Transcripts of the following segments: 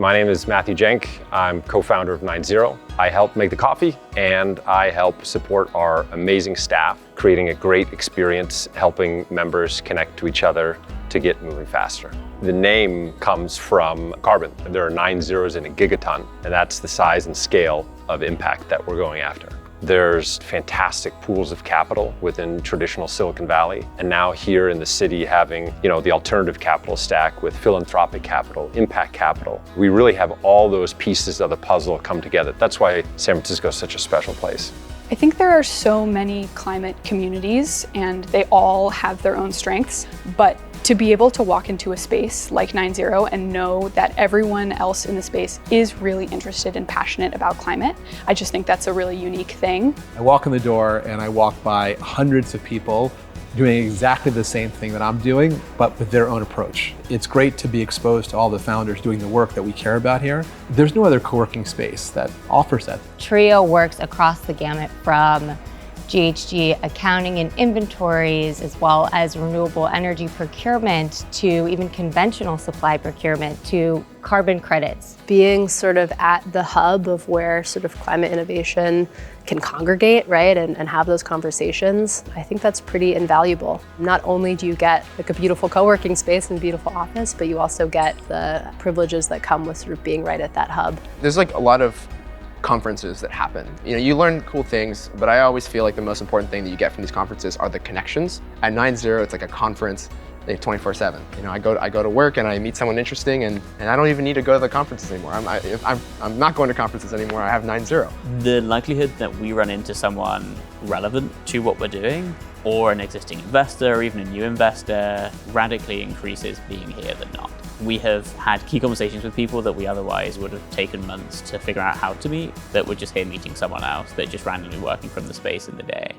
My name is Matthew Jenk. I'm co-founder of 9-0. I help make the coffee and I help support our amazing staff, creating a great experience, helping members connect to each other to get moving faster. The name comes from carbon. There are 9 zeros in a gigaton, and that's the size and scale of impact that we're going after. There's fantastic pools of capital within traditional Silicon Valley, and now here in the city having, the alternative capital stack with philanthropic capital, impact capital. We really have all those pieces of the puzzle come together. That's why San Francisco is such a special place. I think there are so many climate communities and they all have their own strengths, but to be able to walk into a space like 9-0 and know that everyone else in the space is really interested and passionate about climate, I just think that's a really unique thing. I walk in the door and I walk by hundreds of people doing exactly the same thing that I'm doing, but with their own approach. It's great to be exposed to all the founders doing the work that we care about here. There's no other co-working space that offers that. Trio works across the gamut from GHG accounting and inventories, as well as renewable energy procurement, to even conventional supply procurement, to carbon credits. Being sort of at the hub of where sort of climate innovation can congregate, right, and have those conversations, I think that's pretty invaluable. Not only do you get like a beautiful co-working space and a beautiful office, but you also get the privileges that come with sort of being right at that hub. There's like a lot of conferences that happen. You learn cool things, but I always feel like the most important thing that you get from these conferences are the connections. At 9-0, it's like a conference 24/7. I go to work and I meet someone interesting, and I don't even need to go to the conferences anymore. I'm not going to conferences anymore. I have 9-0. The likelihood that we run into someone relevant to what we're doing, or an existing investor, or even a new investor, radically increases being here than not. We have had key conversations with people that we otherwise would have taken months to figure out how to meet, that we're just here meeting someone else, that just randomly working from the space in the day.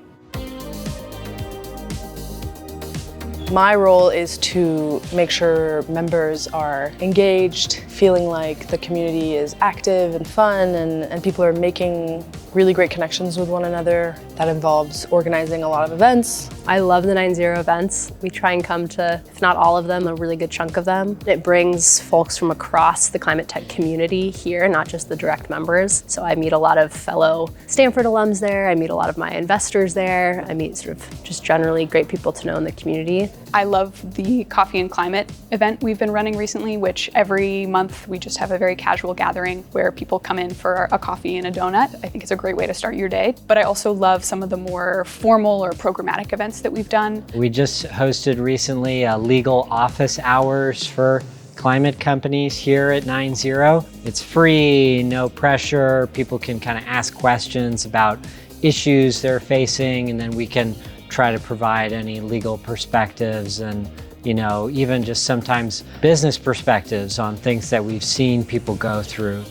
My role is to make sure members are engaged, feeling like the community is active and fun, and people are making really great connections with one another. That involves organizing a lot of events. I love the 9-0 events. We try and come to, if not all of them, a really good chunk of them. It brings folks from across the climate tech community here, not just the direct members. So I meet a lot of fellow Stanford alums there. I meet a lot of my investors there. I meet sort of just generally great people to know in the community. I love the Coffee and Climate event we've been running recently, which every month we just have a very casual gathering where people come in for a coffee and a donut. I think it's a great way to start your day. But I also love some of the more formal or programmatic events that we've done. We just hosted recently legal office hours for climate companies here at 9-0. It's free, no pressure. People can kind of ask questions about issues they're facing, and then we can try to provide any legal perspectives and even just sometimes business perspectives on things that we've seen people go through.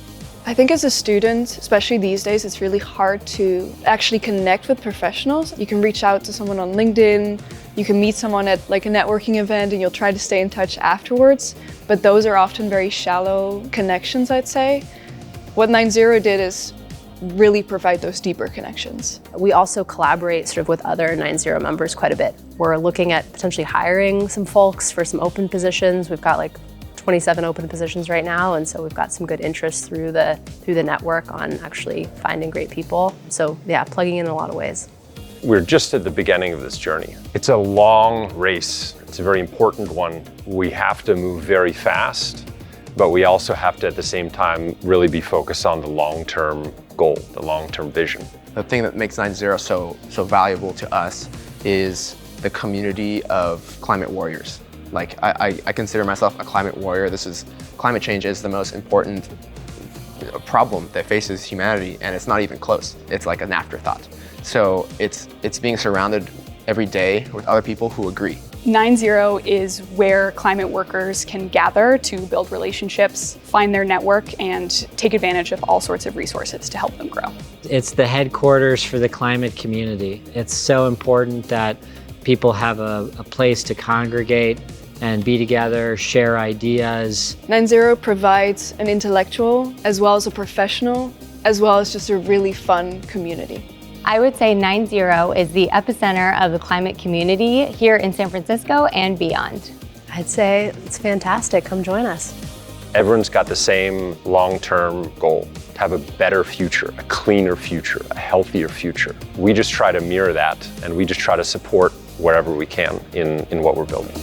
I think as a student, especially these days, it's really hard to actually connect with professionals. You can reach out to someone on LinkedIn, you can meet someone at like a networking event and you'll try to stay in touch afterwards, but those are often very shallow connections, I'd say. What 9-0 did is really provide those deeper connections. We also collaborate sort of with other 9-0 members quite a bit. We're looking at potentially hiring some folks for some open positions. We've got like 27 open positions right now, and so we've got some good interest through the network on actually finding great people. So yeah, plugging in a lot of ways. We're just at the beginning of this journey. It's a long race. It's a very important one. We have to move very fast, but we also have to at the same time really be focused on the long-term goal, the long-term vision. The thing that makes 9-0 so valuable to us is the community of climate warriors. Like I consider myself a climate warrior. Climate change is the most important problem that faces humanity, and it's not even close. It's like an afterthought. So it's being surrounded every day with other people who agree. 9-0 is where climate workers can gather to build relationships, find their network, and take advantage of all sorts of resources to help them grow. It's the headquarters for the climate community. It's so important that people have a place to congregate and be together, share ideas. 9-0 provides an intellectual, as well as a professional, as well as just a really fun community. I would say 9-0 is the epicenter of the climate community here in San Francisco and beyond. I'd say it's fantastic. Come join us. Everyone's got the same long-term goal, to have a better future, a cleaner future, a healthier future. We just try to mirror that, and we just try to support wherever we can in what we're building.